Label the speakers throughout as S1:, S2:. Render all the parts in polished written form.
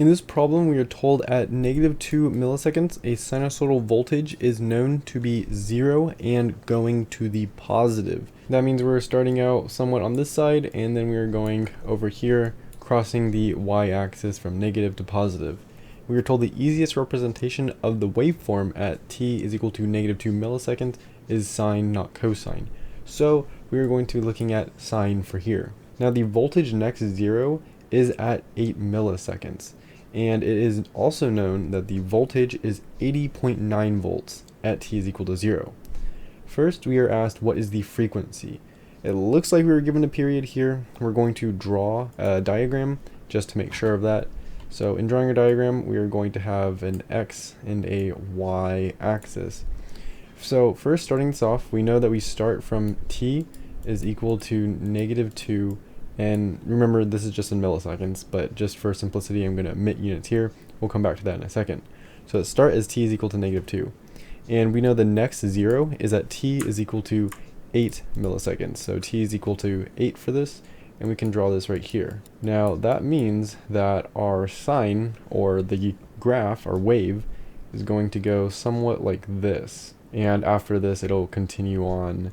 S1: In this problem, we are told at -2 milliseconds, a sinusoidal voltage is known to be 0 and going to the positive. That means we're starting out somewhat on this side, and then we are going over here, crossing the y-axis from negative to positive. We are told the easiest representation of the waveform at t is equal to -2 milliseconds is sine, not cosine. So we are going to be looking at sine for here. Now the voltage next to 0 is at 8 milliseconds. And it is also known that the voltage is 80.9 volts at t is equal to 0. First, we are asked what is the frequency. It looks like we were given a period here. We're going to draw a diagram just to make sure of that. So in drawing a diagram, we are going to have an x and a y axis. So first, starting this off, we know that we start from t is equal to -2. And remember, this is just in milliseconds, but just for simplicity, I'm going to omit units here. We'll come back to that in a second. So the start is t is equal to -2. And we know the next 0 is at t is equal to 8 milliseconds. So t is equal to 8 for this, and we can draw this right here. Now that means that our sine, or the graph, or wave, is going to go somewhat like this. And after this, it'll continue on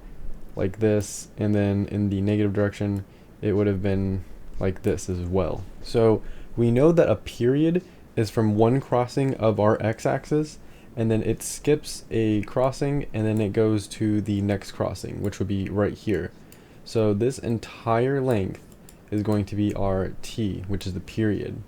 S1: like this, and then in the negative direction, it would have been like this as well. So we know that a period is from one crossing of our x-axis, and then it skips a crossing, and then it goes to the next crossing, which would be right here. So this entire length is going to be our t, which is the period.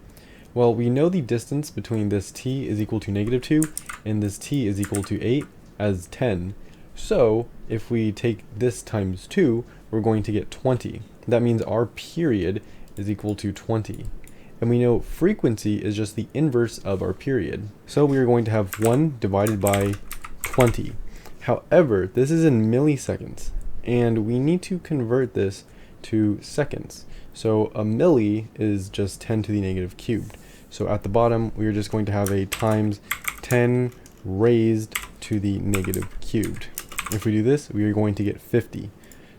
S1: Well, we know the distance between this t is equal to -2 and this t is equal to 8 as 10. So if we take this times 2, we're going to get 20. That means our period is equal to 20. And we know frequency is just the inverse of our period. So we are going to have 1 divided by 20. However, this is in milliseconds, and we need to convert this to seconds. So a milli is just 10 to the negative cubed. So at the bottom, we are just going to have a times 10 raised to the negative cubed. If we do this, we are going to get 50.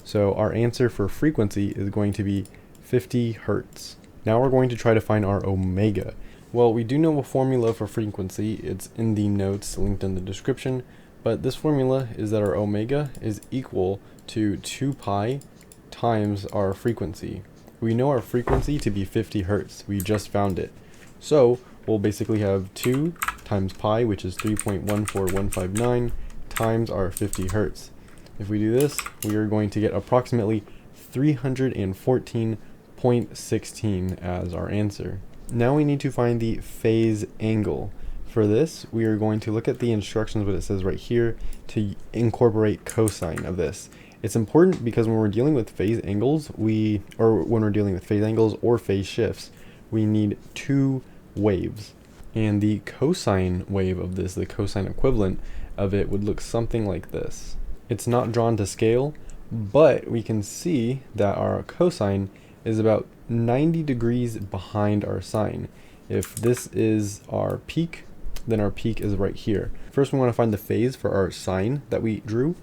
S1: So our answer for frequency is going to be 50 hertz. Now we're going to try to find our omega. Well, we do know a formula for frequency. It's in the notes linked in the description. But this formula is that our omega is equal to 2 pi times our frequency. We know our frequency to be 50 hertz. We just found it. So we'll basically have 2 times pi, which is 3.14159, times our 50 hertz. If we do this, we are going to get approximately 314.16 as our answer. Now we need to find the phase angle. For this, we are going to look at the instructions, what it says right here, to incorporate cosine of this. It's important because when we're dealing with phase angles, or phase shifts, we need 2 waves. And the cosine wave of this, the cosine equivalent of it, would look something like this. It's not drawn to scale, but we can see that our cosine is about 90 degrees behind our sine. If this is our peak, then our peak is right here. First, we want to find the phase for our sine that we drew,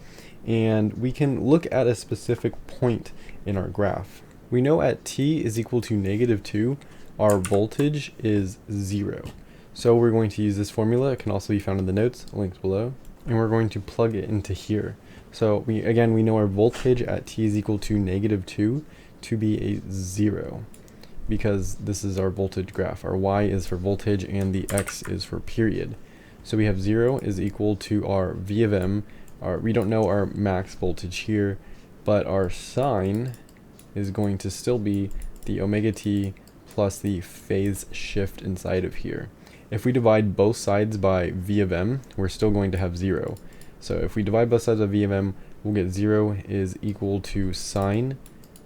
S1: and we can look at a specific point in our graph. We know at t is equal to -2, our voltage is 0. So we're going to use this formula. It can also be found in the notes linked below, and we're going to plug it into here. So we know our voltage at t is equal to -2 to be a 0, because this is our voltage graph. Our y is for voltage and the x is for period. So we have 0 is equal to our v of m. We don't know our max voltage here, but our sine is going to still be the omega t plus the phase shift inside of here. If we divide both sides by v of m, we're still going to have 0. So if we divide both sides of v of m, we'll get 0 is equal to sine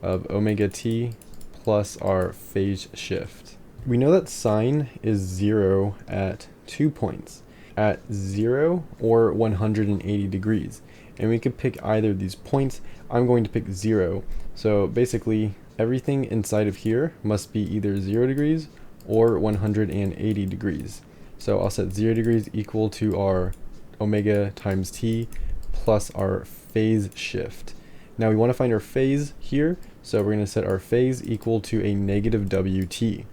S1: of omega t plus our phase shift. We know that sine is 0 at 2 points, at 0 or 180 degrees. And we could pick either of these points. I'm going to pick 0. So basically, everything inside of here must be either 0 degrees or 180 degrees. So I'll set 0 degrees equal to our omega times t plus our phase shift. Now we want to find our phase here, so we're going to set our phase equal to a negative wt.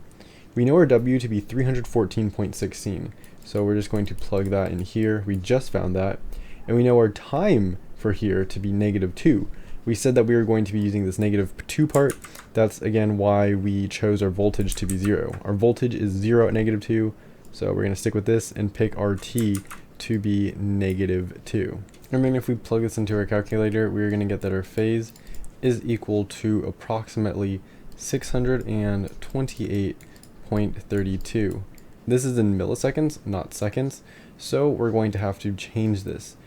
S1: We know our W to be 314.16, so we're just going to plug that in here. We just found that. And we know our time for here to be -2. We said that we were going to be using this -2 part. That's again why we chose our voltage to be 0. Our voltage is 0 at -2, so we're going to stick with this and pick our T to be -2. And then if we plug this into our calculator, we're going to get that our phase is equal to approximately 628.32. This is in milliseconds, not seconds, so we're going to have to change this.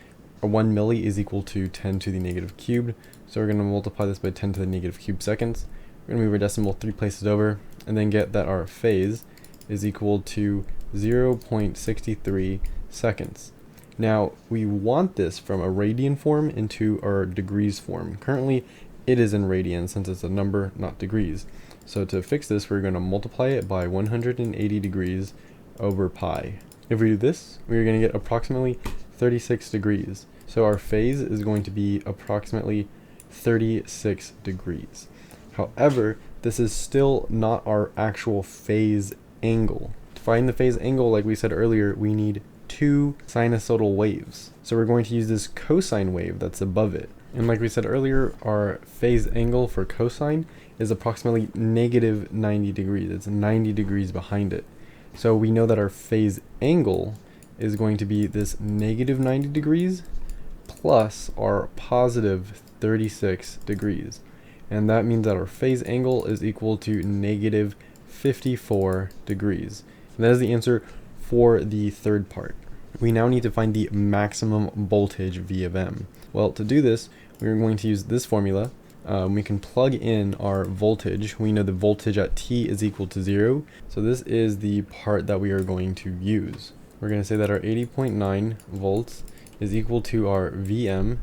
S1: Our 1 milli is equal to 10 to the negative cubed, so we're going to multiply this by 10 to the negative cube seconds. We're going to move our decimal 3 places over, and then get that our phase is equal to 0.63 seconds. Now, we want this from a radian form into our degrees form. Currently, it is in radians since it's a number, not degrees. So to fix this, we're going to multiply it by 180 degrees over pi. If we do this, we're going to get approximately 36 degrees. So our phase is going to be approximately 36 degrees. However, this is still not our actual phase angle. To find the phase angle, like we said earlier, we need 2 sinusoidal waves. So we're going to use this cosine wave that's above it. And like we said earlier, our phase angle for cosine is approximately -90 degrees. It's 90 degrees behind it. So we know that our phase angle is going to be this -90 degrees plus our positive 36 degrees. And that means that our phase angle is equal to -54 degrees. And that is the answer for the third part. We now need to find the maximum voltage V of M. Well, to do this, we're going to use this formula. We can plug in our voltage. We know the voltage at T is equal to 0. So this is the part that we are going to use. We're going to say that our 80.9 volts is equal to our Vm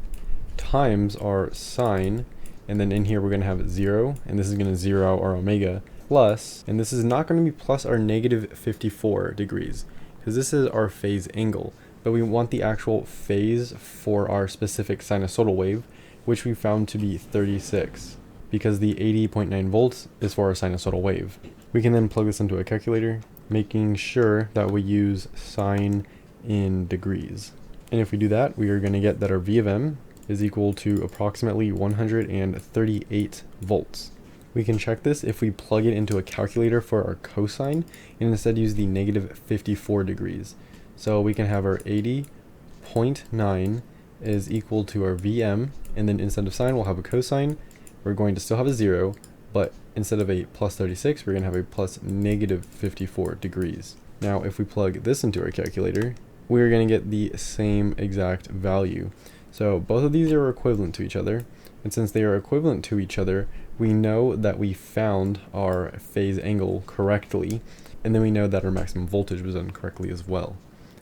S1: times our sine. And then in here, we're going to have 0. And this is going to zero out our omega plus. And this is not going to be plus our -54 degrees, because this is our phase angle. But we want the actual phase for our specific sinusoidal wave, which we found to be 36, because the 80.9 volts is for our sinusoidal wave. We can then plug this into a calculator, making sure that we use sine in degrees. And if we do that, we are going to get that our V of M is equal to approximately 138 volts. We can check this if we plug it into a calculator for our cosine and instead use the -54 degrees. So we can have our 80.9 is equal to our Vm, and then instead of sine, we'll have a cosine. We're going to still have a 0, but instead of a plus 36, we're going to have a plus -54 degrees. Now, if we plug this into our calculator, we're going to get the same exact value. So both of these are equivalent to each other, and since they are equivalent to each other, we know that we found our phase angle correctly, and then we know that our maximum voltage was done correctly as well.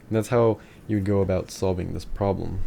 S1: And that's how you would go about solving this problem.